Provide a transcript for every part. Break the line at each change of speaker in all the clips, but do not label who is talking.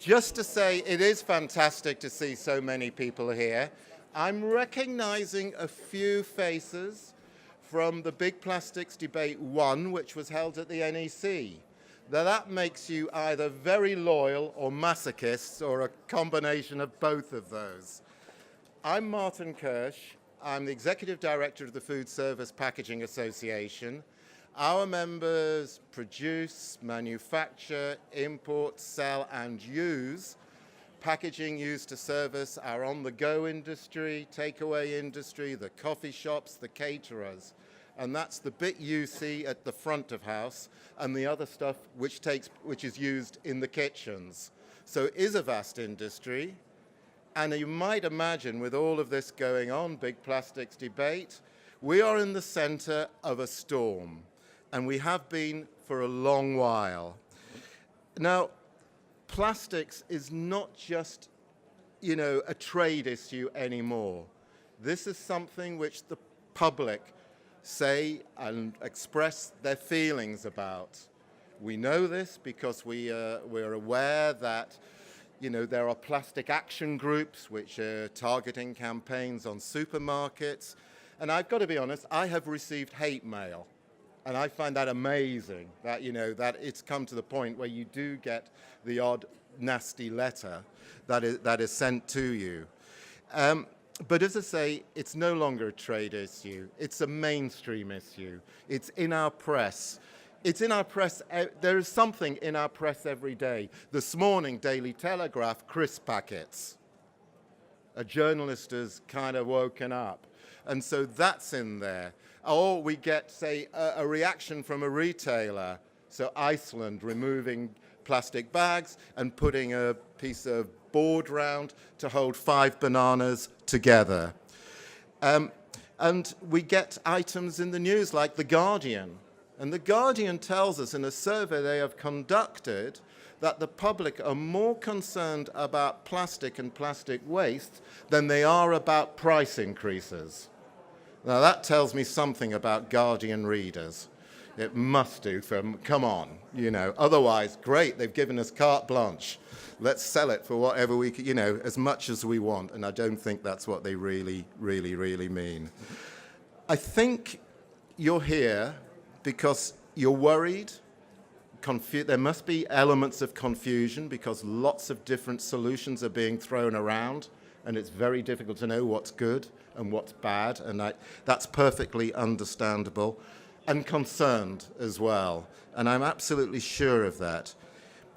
Just to say, it is fantastic to see so many people here. I'm recognizing a few faces from the Big Plastics Debate 1, which was held at the NEC. Now that makes you either very loyal or masochists or a combination of both of those. I'm Martin Kirsch. I'm the Executive Director of the Food Service Packaging Association. Our members produce, manufacture, import, sell, and use packaging used to service our on-the-go industry, takeaway industry, the coffee shops, the caterers. And that's the bit you see at the front of house and the other stuff which is used in the kitchens. So it is a vast industry. And you might imagine with all of this going on, Big Plastics Debate, we are in the center of a storm. And we have been for a long while. Now, plastics is not just, a trade issue anymore. This is something which the public say and express their feelings about. We know this because we're aware that, there are plastic action groups which are targeting campaigns on supermarkets. And I've got to be honest, I have received hate mail. And I find that amazing that, that it's come to the point where you do get the odd nasty letter that is sent to you. But as I say, it's no longer a trade issue. It's a mainstream issue. It's in our press. It's in our press. There is something in our press every day. This morning, Daily Telegraph, crisp packets. A journalist has kind of woken up. And so that's in there. Or we get, say, a reaction from a retailer. So Iceland removing plastic bags and putting a piece of board round to hold 5 bananas together. And we get items in the news like The Guardian. And The Guardian tells us in a survey they have conducted that the public are more concerned about plastic and plastic waste than they are about price increases. Now that tells me something about Guardian readers. It must do from, come on, Otherwise, great, they've given us carte blanche. Let's sell it for whatever we, as much as we want. And I don't think that's what they really, really, really mean. I think you're here because you're worried. There must be elements of confusion because lots of different solutions are being thrown around. And it's very difficult to know what's good and what's bad, and that's perfectly understandable, and concerned as well, and I'm absolutely sure of that.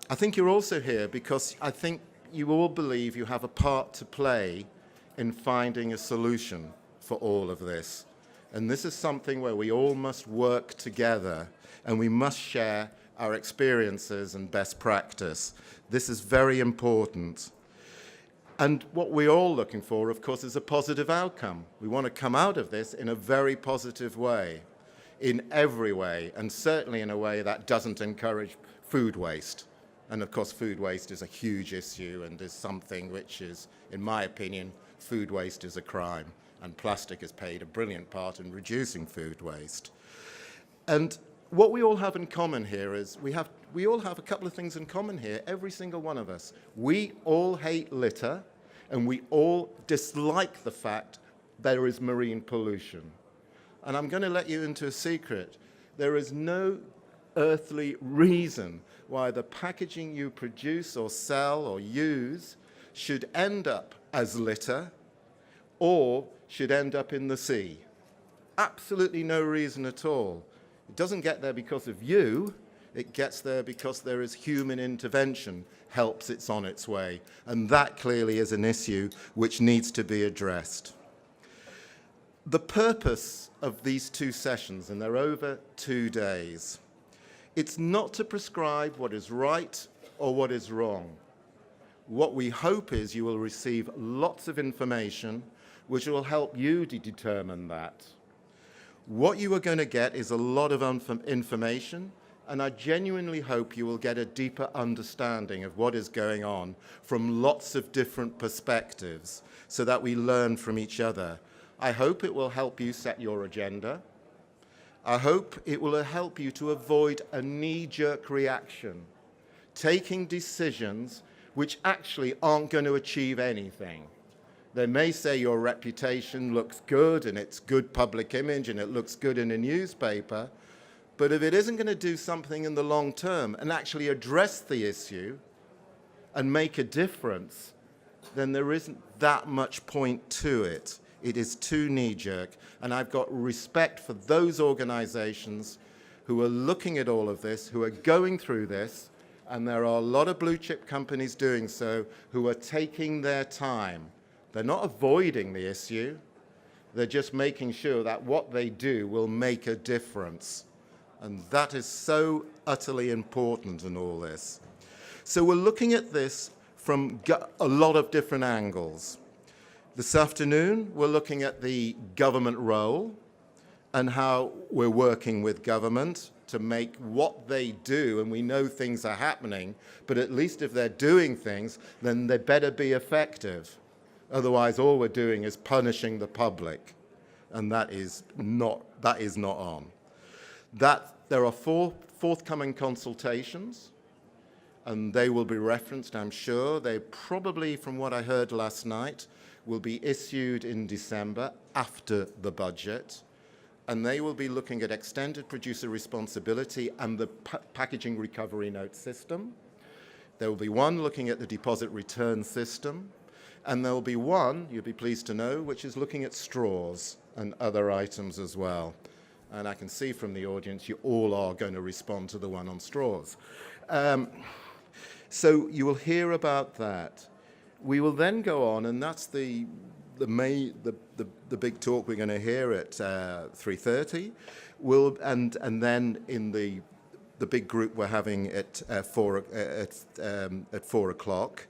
I think you're also here because I think you all believe you have a part to play in finding a solution for all of this, and this is something where we all must work together, and we must share our experiences and best practice. This is very important. And what we're all looking for, of course, is a positive outcome. We want to come out of this in a very positive way, in every way, and certainly in a way that doesn't encourage food waste. And of course, food waste is a huge issue and is something which is, in my opinion, food waste is a crime. And plastic has played a brilliant part in reducing food waste. And what we all have in common here is we all have a couple of things in common here, every single one of us. We all hate litter, and we all dislike the fact there is marine pollution. And I'm going to let you into a secret. There is no earthly reason why the packaging you produce or sell or use should end up as litter or should end up in the sea. Absolutely no reason at all. It doesn't get there because of you. It gets there because there is human intervention, helps it's on its way. And that clearly is an issue which needs to be addressed. The purpose of these 2 sessions, and they're over 2 days, it's not to prescribe what is right or what is wrong. What we hope is you will receive lots of information which will help you to determine that. What you are going to get is a lot of information, and I genuinely hope you will get a deeper understanding of what is going on from lots of different perspectives so that we learn from each other. I hope it will help you set your agenda. I hope it will help you to avoid a knee-jerk reaction, taking decisions which actually aren't going to achieve anything. They may say your reputation looks good and it's good public image and it looks good in a newspaper, but if it isn't going to do something in the long term and actually address the issue and make a difference, then there isn't that much point to it. It is too knee-jerk. And I've got respect for those organizations who are looking at all of this, who are going through this, and there are a lot of blue chip companies doing so who are taking their time. They're not avoiding the issue. They're just making sure that what they do will make a difference. And that is so utterly important in all this. So we're looking at this from a lot of different angles. This afternoon, we're looking at the government role and how we're working with government to make what they do, and we know things are happening, but at least if they're doing things, then they better be effective. Otherwise, all we're doing is punishing the public, and that is not on. There are 4 forthcoming consultations, and they will be referenced, I'm sure. They probably, from what I heard last night, will be issued in December after the budget, and they will be looking at extended producer responsibility and the packaging recovery note system. There will be one looking at the deposit return system, and there will be one, you'll be pleased to know, which is looking at straws and other items as well. And I can see from the audience you all are going to respond to the one on straws. So you will hear about that. We will then go on, and that's the big talk we're going to hear at 3:30. And then in the big group we're having at 4 o'clock,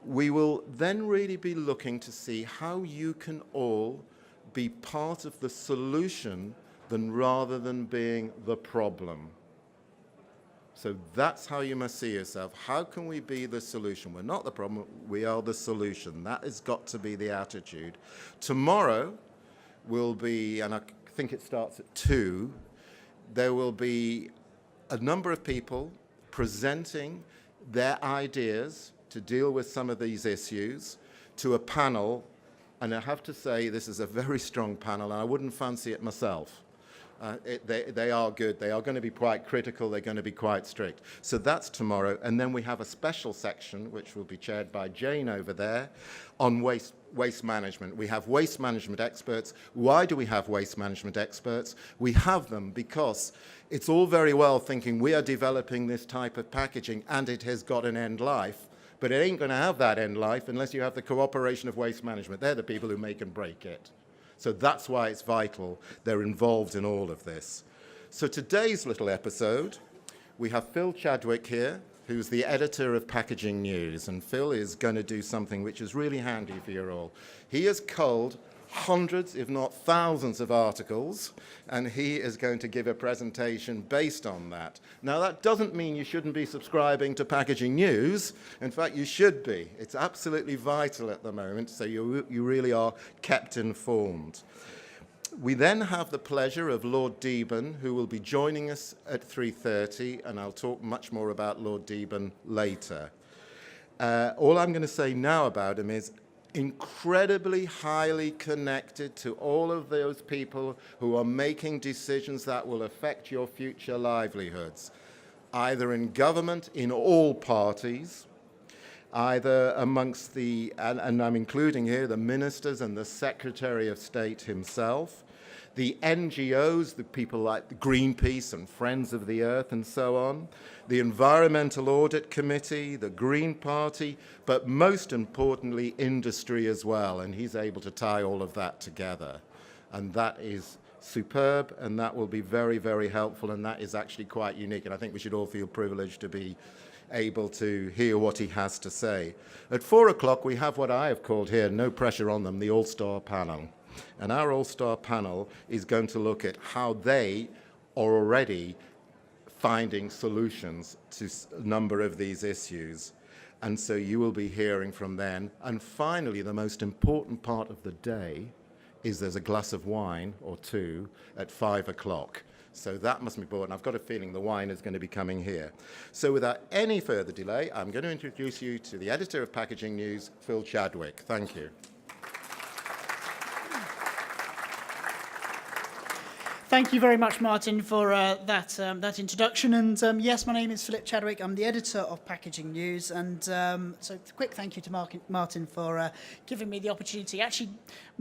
we will then really be looking to see how you can all be part of the solution rather than being the problem. So that's how you must see yourself. How can we be the solution? We're not the problem, we are the solution. That has got to be the attitude. Tomorrow will be, and I think it starts at 2, there will be a number of people presenting their ideas to deal with some of these issues to a panel, and I have to say this is a very strong panel, and I wouldn't fancy it myself. They are good. They are going to be quite critical. They're going to be quite strict. So that's tomorrow. And then we have a special section, which will be chaired by Jane over there, on waste management. We have waste management experts. Why do we have waste management experts? We have them because it's all very well thinking we are developing this type of packaging and it has got an end life, but it ain't going to have that end life unless you have the cooperation of waste management. They're the people who make and break it. So that's why it's vital they're involved in all of this. So today's little episode, we have Phil Chadwick here, who's the editor of Packaging News. And Phil is going to do something which is really handy for you all. He has culled hundreds, if not thousands, of articles, and he is going to give a presentation based on that. Now, that doesn't mean you shouldn't be subscribing to Packaging News. In fact, you should be. It's absolutely vital at the moment, so you really are kept informed. We then have the pleasure of Lord Deben, who will be joining us at 3:30, and I'll talk much more about Lord Deben later. All I'm going to say now about him is incredibly highly connected to all of those people who are making decisions that will affect your future livelihoods, either in government, in all parties, either amongst and I'm including here the ministers and the Secretary of State himself, the NGOs, the people like Greenpeace and Friends of the Earth and so on, the Environmental Audit Committee, the Green Party, but most importantly, industry as well. And he's able to tie all of that together. And that is superb, and that will be very, very helpful, and that is actually quite unique. And I think we should all feel privileged to be able to hear what he has to say. At 4 o'clock, we have what I have called here, no pressure on them, the All-Star Panel. And our All-Star Panel is going to look at how they are already finding solutions to a number of these issues. And so you will be hearing from them. And finally, the most important part of the day is there's a glass of wine or two at 5 o'clock. So that must be bought, and I've got a feeling the wine is going to be coming here. So without any further delay, I'm going to introduce you to the editor of Packaging News, Phil Chadwick. Thank you.
Thank you very much, Martin, for that introduction. And yes, my name is Philip Chadwick. I'm the editor of Packaging News. And so a quick thank you to Martin for giving me the opportunity, actually,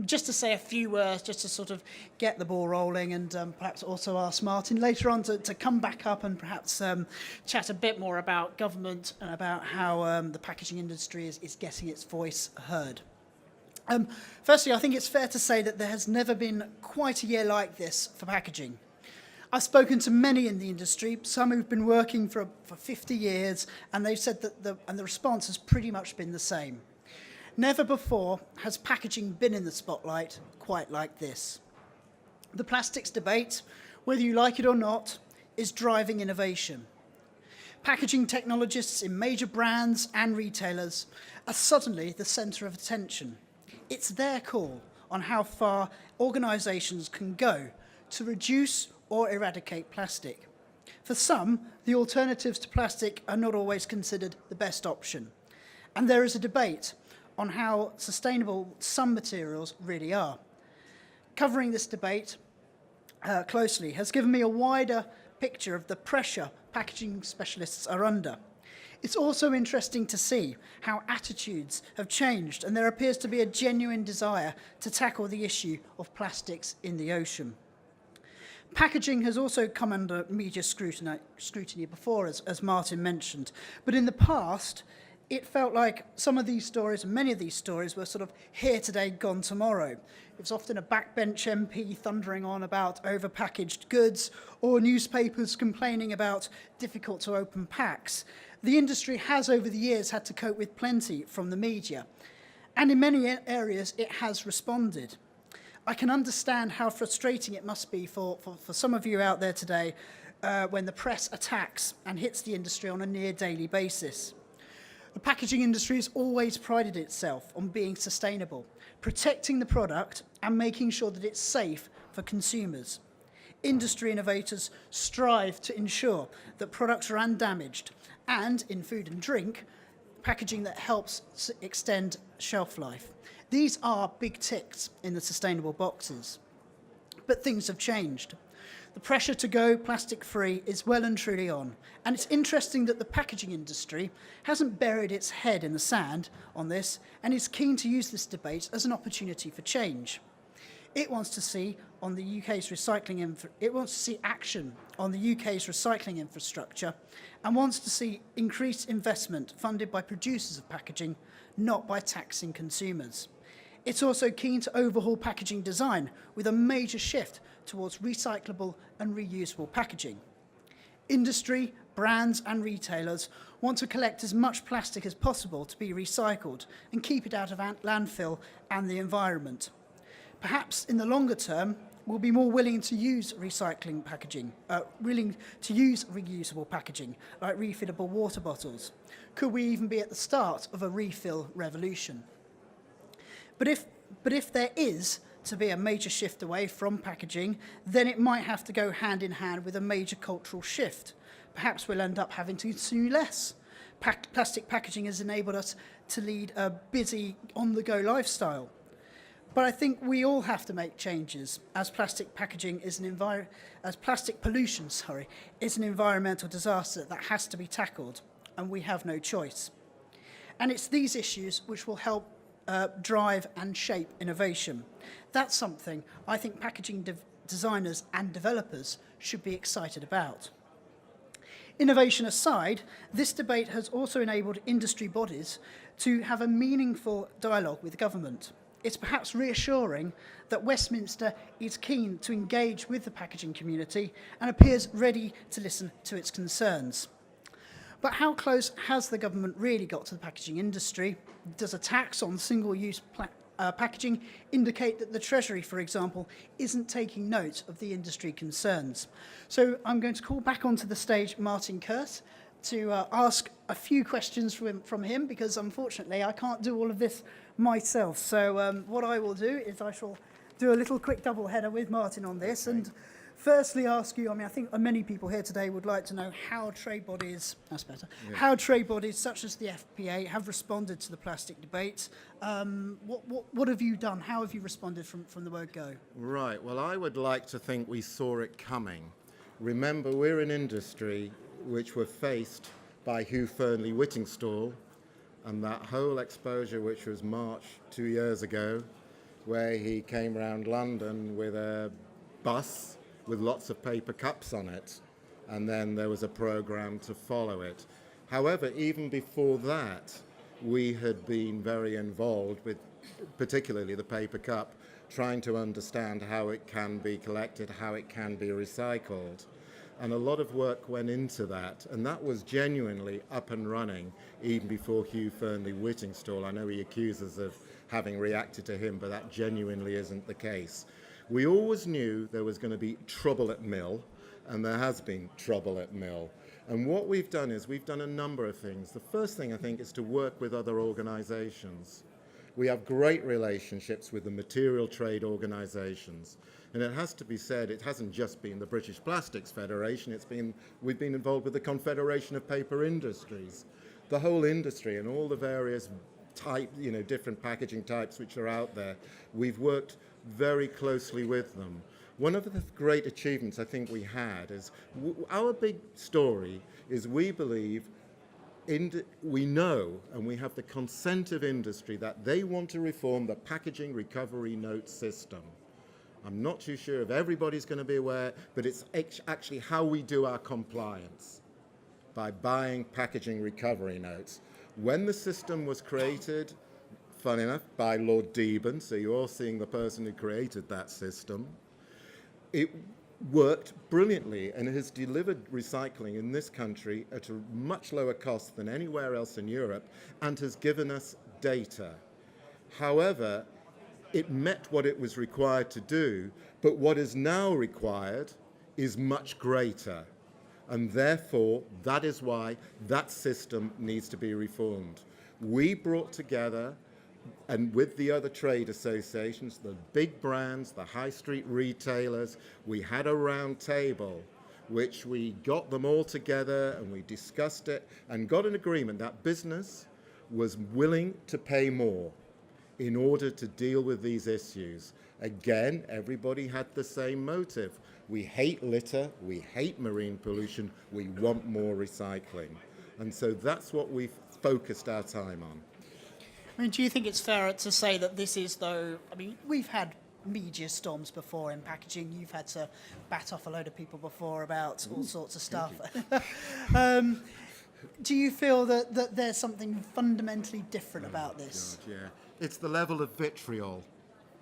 just to say a few words, just to sort of get the ball rolling, and perhaps also ask Martin later on to come back up and perhaps chat a bit more about government and about how the packaging industry is getting its voice heard. Firstly, I think it's fair to say that there has never been quite a year like this for packaging. I've spoken to many in the industry, some who've been working for 50 years, and they've said that the response has pretty much been the same. Never before has packaging been in the spotlight quite like this. The plastics debate, whether you like it or not, is driving innovation. Packaging technologists in major brands and retailers are suddenly the centre of attention. It's their call on how far organisations can go to reduce or eradicate plastic. For some, the alternatives to plastic are not always considered the best option. And there is a debate on how sustainable some materials really are. Covering this debate closely has given me a wider picture of the pressure packaging specialists are under. It's also interesting to see how attitudes have changed, and there appears to be a genuine desire to tackle the issue of plastics in the ocean. Packaging has also come under media scrutiny before, as Martin mentioned, but in the past, it felt like some of these stories, and many of these stories, were sort of here today, gone tomorrow. It was often a backbench MP thundering on about overpackaged goods, or newspapers complaining about difficult to open packs. The industry has, over the years, had to cope with plenty from the media, and in many areas it has responded. I can understand how frustrating it must be for some of you out there today when the press attacks and hits the industry on a near daily basis. The packaging industry has always prided itself on being sustainable, protecting the product and making sure that it's safe for consumers. Industry innovators strive to ensure that products are undamaged, and in food and drink, packaging that helps extend shelf life. These are big ticks in the sustainable boxes. But things have changed. The pressure to go plastic-free is well and truly on, and it's interesting that the packaging industry hasn't buried its head in the sand on this and is keen to use this debate as an opportunity for change. It wants to see action on the UK's recycling infrastructure and wants to see increased investment funded by producers of packaging, not by taxing consumers. It's also keen to overhaul packaging design with a major shift towards recyclable and reusable packaging. Industry, brands and retailers want to collect as much plastic as possible to be recycled and keep it out of landfill and the environment. Perhaps in the longer term, we'll be more willing to use recycling packaging, willing to use reusable packaging, like refillable water bottles. Could we even be at the start of a refill revolution? But if there is to be a major shift away from packaging, then it might have to go hand in hand with a major cultural shift. Perhaps we'll end up having to consume less. Plastic packaging has enabled us to lead a busy, on-the-go lifestyle. But I think we all have to make changes, as plastic pollution is an environmental disaster that has to be tackled, and we have no choice. And it's these issues which will help drive and shape innovation. That's something I think packaging designers and developers should be excited about. Innovation aside, this debate has also enabled industry bodies to have a meaningful dialogue with government. It's perhaps reassuring that Westminster is keen to engage with the packaging community and appears ready to listen to its concerns. But how close has the government really got to the packaging industry? Does a tax on single-use packaging indicate that the Treasury, for example, isn't taking note of the industry concerns? So I'm going to call back onto the stage Martin Kirth to ask a few questions from him, because unfortunately I can't do all of this myself. So what I will do is I shall do a little quick double header with Martin on this. And firstly ask you, I mean, I think many people here today would like to know how trade bodies, that's better, how trade bodies such as the FPA have responded to the plastic debate. What have you done? How have you responded from the word go?
Right. Well, I would like to think we saw it coming. Remember, we're an industry which were faced by Hugh Fearnley Whittingstall and that whole exposure which was March 2 years ago, where he came around London with a bus with lots of paper cups on it, and then there was a program to follow it. However, even before that, we had been very involved with particularly the paper cup, trying to understand how it can be collected, how it can be recycled. And a lot of work went into that, and that was genuinely up and running even before Hugh Fearnley Whittingstall. I know he accuses us of having reacted to him, but that genuinely isn't the case. We always knew there was going to be trouble at mill, and there has been trouble at mill. And what we've done is we've done a number of things. The first thing, I think, is to work with other organizations. We have great relationships with the material trade organizations. And it has to be said, it hasn't just been the British Plastics Federation, we've been involved with the Confederation of Paper Industries. The whole industry and all the various different packaging types which are out there, we've worked very closely with them. One of the great achievements I think we had is, our big story is we believe, we know and we have the consent of industry that they want to reform the packaging recovery note system. I'm not too sure if everybody's going to be aware, but it's actually how we do our compliance, by buying packaging recovery notes. When the system was created, fun enough, by Lord Deben, so you're all seeing the person who created that system, it worked brilliantly and has delivered recycling in this country at a much lower cost than anywhere else in Europe and has given us data. However, it met what it was required to do, but what is now required is much greater. And therefore, that is why that system needs to be reformed. We brought together, and with the other trade associations, the big brands, the high street retailers, we had a round table which we got them all together and we discussed it and got an agreement that business was willing to pay more in order to deal with these issues. Again, everybody had the same motive. We hate litter, we hate marine pollution, we want more recycling. And so that's what we've focused our time on.
I mean, do you think it's fair to say that this is, though, I mean, we've had media storms before in packaging. You've had to bat off a load of people before about all sorts of stuff. Do you feel that there's something fundamentally different about this?
God, yeah. It's the level of vitriol.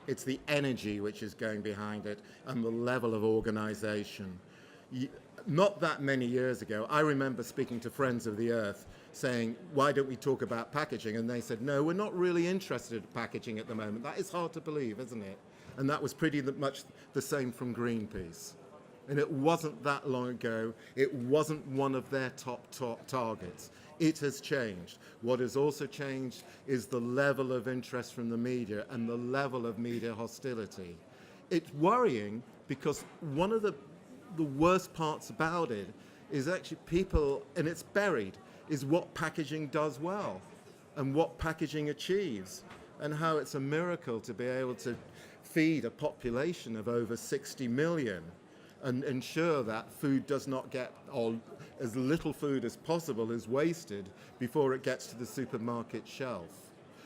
It's the energy which is going behind it and the level of organisation. Not that many years ago, I remember speaking to Friends of the Earth saying, why don't we talk about packaging? And they said, no, we're not really interested in packaging at the moment. That is hard to believe, isn't it? And that was pretty much the same from Greenpeace. And it wasn't that long ago. It wasn't one of their top targets. It has changed. What has also changed is the level of interest from the media and the level of media hostility. It's worrying because one of the worst parts about it is actually people, and it's buried, is what packaging does well and what packaging achieves and how it's a miracle to be able to feed a population of over 60 million and ensure that food does not get, or as little food as possible is wasted before it gets to the supermarket shelf.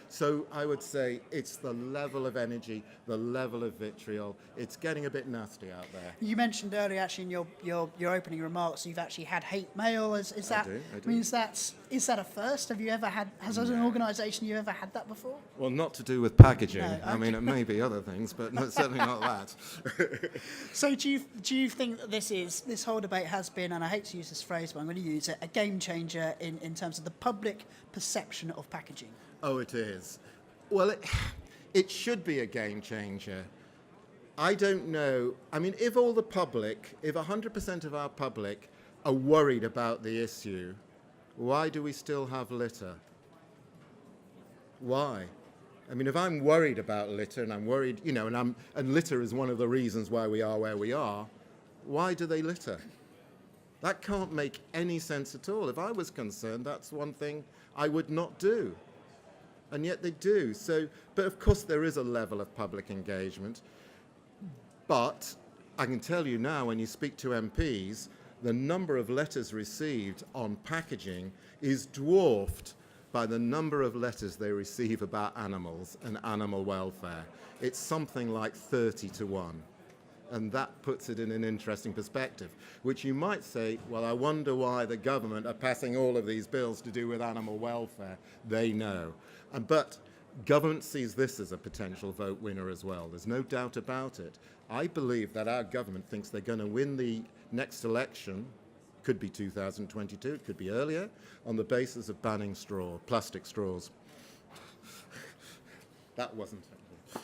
So I would say it's the level of energy, the level of vitriol. It's getting a bit nasty out there.
You mentioned earlier, actually, in your opening remarks, you've actually had hate mail. Is that?
I do.
I mean, is that a first? Have you ever had? Has as an organisation you ever had that before?
Well, not to do with packaging.
No,
I mean, it may be other things, but certainly not that.
So do you think that this whole debate has been, and I hate to use this phrase, but I'm going to use it, a game changer in terms of the public perception of packaging?
Oh, it is. Well, it should be a game changer. I don't know. I mean, if 100% of our public are worried about the issue, why do we still have litter? Why? I mean, if I'm worried about litter and I'm worried, and litter is one of the reasons why we are where we are, why do they litter? That can't make any sense at all. If I was concerned, that's one thing I would not do. And yet they do. So, but of course there is a level of public engagement. But I can tell you now, when you speak to MPs, the number of letters received on packaging is dwarfed by the number of letters they receive about animals and animal welfare. It's something like 30 to 1. And that puts it in an interesting perspective, which you might say, well, I wonder why the government are passing all of these bills to do with animal welfare. They know. But government sees this as a potential vote winner as well. There's no doubt about it. I believe that our government thinks they're going to win the next election, could be 2022, it could be earlier, on the basis of banning plastic straws. That wasn't it.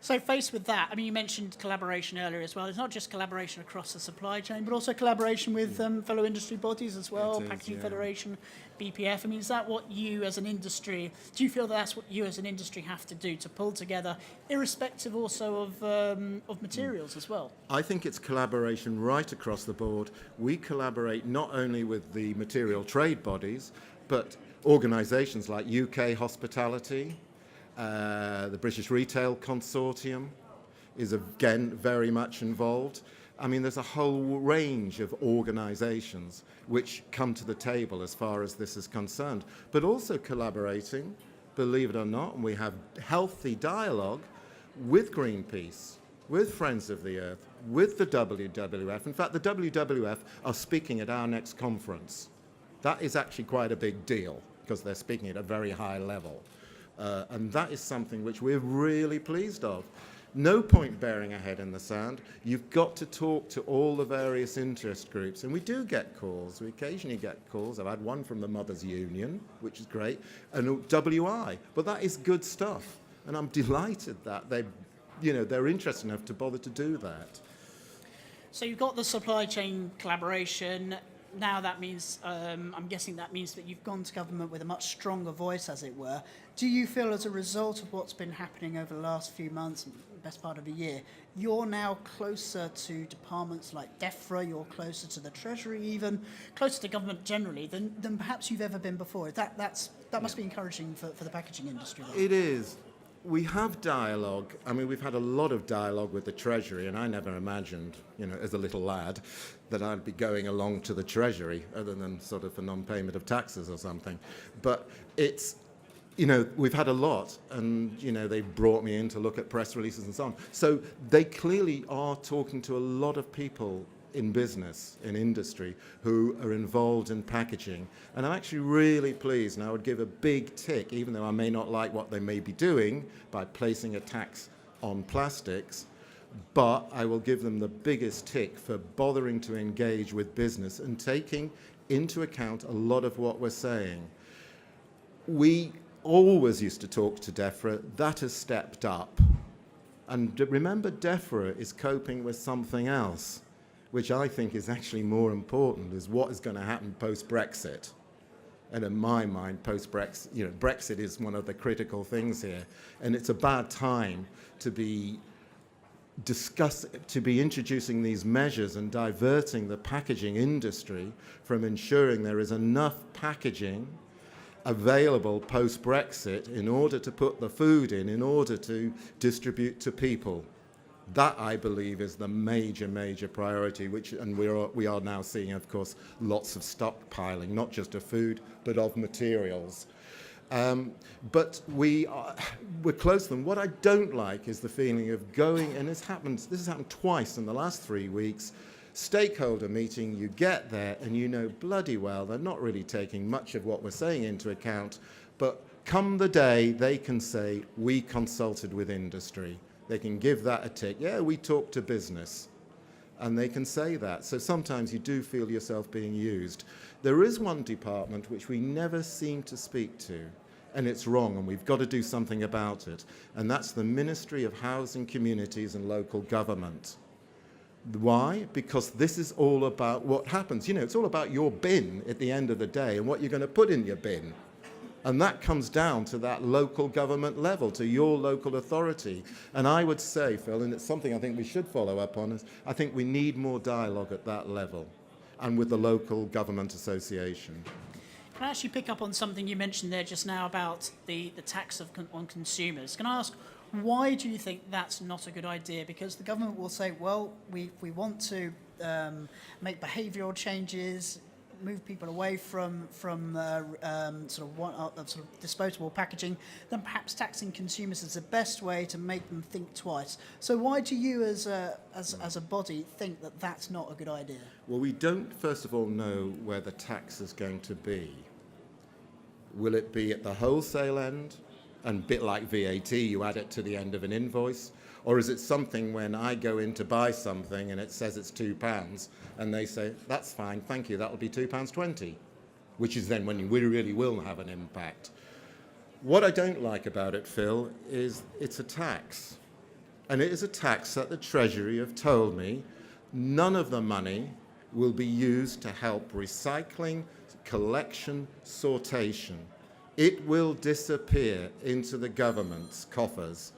So faced with that, I mean, you mentioned collaboration earlier as well. It's not just collaboration across the supply chain, but also collaboration with fellow industry bodies as well,
It is,
Packaging
yeah.
Federation, BPF. I mean, is that what you as an industry, do you feel that that's what you as an industry have to do to pull together, irrespective also of materials as well?
I think it's collaboration right across the board. We collaborate not only with the material trade bodies, but organisations like UK Hospitality, the British Retail Consortium is again very much involved. I mean, there's a whole range of organisations which come to the table as far as this is concerned, but also collaborating, believe it or not, and we have healthy dialogue with Greenpeace, with Friends of the Earth, with the WWF. In fact, the WWF are speaking at our next conference. That is actually quite a big deal because they're speaking at a very high level. And that is something which we're really pleased of. No point burying our head in the sand. You've got to talk to all the various interest groups. And we do get calls. We occasionally get calls. I've had one from the Mothers Union, which is great, and WI. But that is good stuff. And I'm delighted that they're interested enough to bother to do that.
So you've got the supply chain collaboration. Now that means, I'm guessing that means that you've gone to government with a much stronger voice, as it were. Do you feel as a result of what's been happening over the last few months, best part of a year, you're now closer to departments like DEFRA, you're closer to the Treasury even, closer to government generally than perhaps you've ever been before? That must be encouraging for the packaging industry, though.
It is. We have dialogue. I mean, we've had a lot of dialogue with the Treasury, and I never imagined, as a little lad, that I'd be going along to the Treasury, other than sort of for non-payment of taxes or something. But it's, we've had a lot, and, they've brought me in to look at press releases and so on. So they clearly are talking to a lot of people in business, in industry, who are involved in packaging. And I'm actually really pleased, and I would give a big tick, even though I may not like what they may be doing by placing a tax on plastics, but I will give them the biggest tick for bothering to engage with business and taking into account a lot of what we're saying. We always used to talk to DEFRA. That has stepped up. And remember, DEFRA is coping with something else, which I think is actually more important, is what is going to happen post-Brexit. And in my mind, post-Brexit, Brexit is one of the critical things here. And it's a bad time to be introducing these measures and diverting the packaging industry from ensuring there is enough packaging available post-Brexit in order to put the food in order to distribute to people. That, I believe, is the major priority, and we are now seeing, of course, lots of stockpiling, not just of food, but of materials. But we're close to them. What I don't like is the feeling of going, and this has happened twice in the last 3 weeks, stakeholder meeting, you get there, and bloody well they're not really taking much of what we're saying into account, but come the day, they can say, we consulted with industry. They can give that a tick. Yeah, we talked to business. And they can say that. So sometimes you do feel yourself being used. There is one department which we never seem to speak to, and it's wrong, and we've got to do something about it. And that's the Ministry of Housing, Communities and Local Government. Why? Because this is all about what happens. It's all about your bin at the end of the day and what you're going to put in your bin. And that comes down to that local government level, to your local authority. And I would say, Phil, and it's something I think we should follow up on, is I think we need more dialogue at that level and with the local government association.
Can I actually pick up on something you mentioned there just now about the tax on consumers? Can I ask, why do you think that's not a good idea? Because the government will say, well, we want to make behavioural changes, move people away from sort of disposable packaging, then perhaps taxing consumers is the best way to make them think twice. So why do you, as a body, think that that's not a good idea?
Well, we don't, first of all, know where the tax is going to be. Will it be at the wholesale end? And a bit like VAT, you add it to the end of an invoice? Or is it something when I go in to buy something and it says it's £2 and they say, that's fine, thank you, that'll be £2.20, which is then when we really will have an impact. What I don't like about it, Phil, is it's a tax. And it is a tax that the Treasury have told me none of the money will be used to help recycling, collection, sortation. It will disappear into the government's coffers.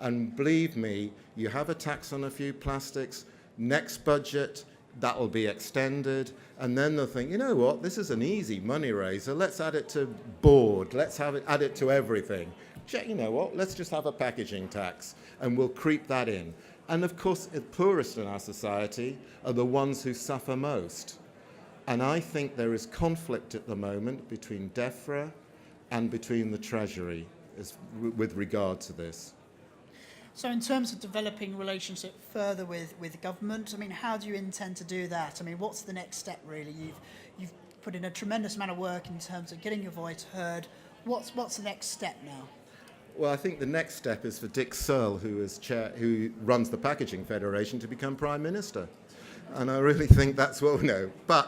And believe me, you have a tax on a few plastics, next budget, that will be extended, and then they'll think, you know what, this is an easy money raiser, let's add it to board, let's add it to everything. You know what, let's just have a packaging tax, and we'll creep that in. And of course, the poorest in our society are the ones who suffer most. And I think there is conflict at the moment between DEFRA and between the Treasury with regard to this.
So in terms of developing relationship further with government, I mean, how do you intend to do that? I mean, what's the next step, really? You've put in a tremendous amount of work in terms of getting your voice heard. What's the next step now?
Well, I think the next step is for Dick Searle, who runs the Packaging Federation, to become Prime Minister. And I really think that's, well, no, but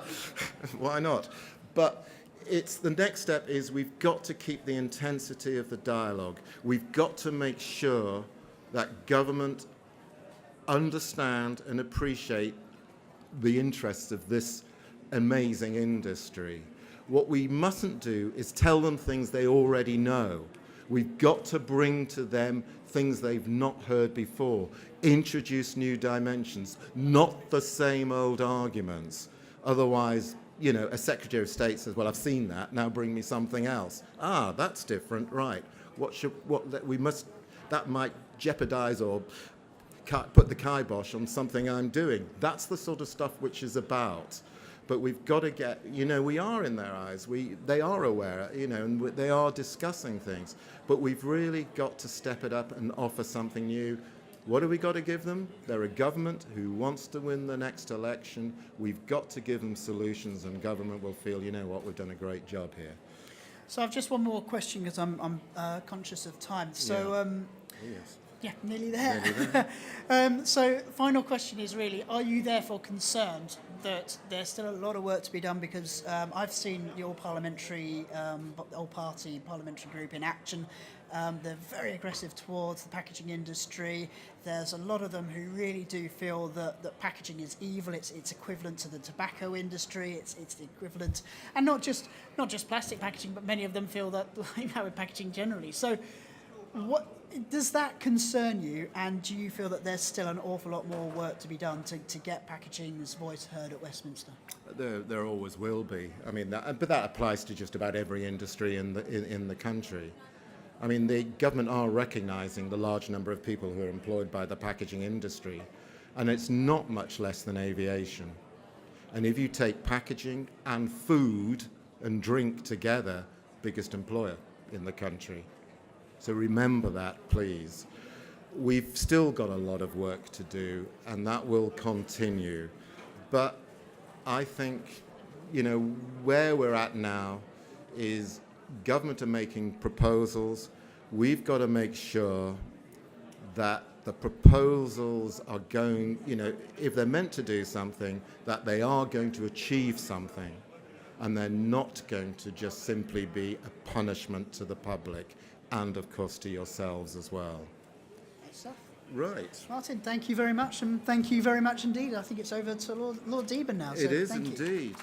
why not? But the next step is we've got to keep the intensity of the dialogue. We've got to make sure that government understand and appreciate the interests of this amazing industry. What we mustn't do is tell them things they already know. We've got to bring to them things they've not heard before, introduce new dimensions, not the same old arguments. Otherwise, you know, a Secretary of State says, well, I've seen that, now bring me something else. Ah, that's different, right. That might jeopardize or put the kibosh on something I'm doing. That's the sort of stuff which is about. But we've got to get, you know, we are in their eyes. They are aware, you know, and they are discussing things. But we've really got to step it up and offer something new. What do we got to give them? They're a government who wants to win the next election. We've got to give them solutions, and government will feel, you know what, we've done a great job here.
So I've just one more question because I'm conscious of time. So.
Yeah. Yes.
Yeah, nearly there. So final question is really, are you therefore concerned that there's still a lot of work to be done? Because I've seen your all-party parliamentary group in action. They're very aggressive towards the packaging industry. There's a lot of them who really do feel that packaging is evil. It's equivalent to the tobacco industry. It's the equivalent, and not just plastic packaging, but many of them feel that like that with packaging generally. So, what does that concern you? And do you feel that there's still an awful lot more work to be done to get packaging's voice heard at Westminster?
There always will be. I mean, but that applies to just about every industry in the country. I mean, the government are recognising the large number of people who are employed by the packaging industry, and it's not much less than aviation. And if you take packaging and food and drink together, biggest employer in the country. So remember that, please. We've still got a lot of work to do, and that will continue. But I think, you know, where we're at now is government are making proposals. We've got to make sure that the proposals are going, you know, if they're meant to do something, that they are going to achieve something, and they're not going to just simply be a punishment to the public and, of course, to yourselves as well.
Great stuff.
Right.
Martin, thank you very much, and thank you very much indeed. I think it's over to Lord Deben now. So
It is
thank you.
indeed.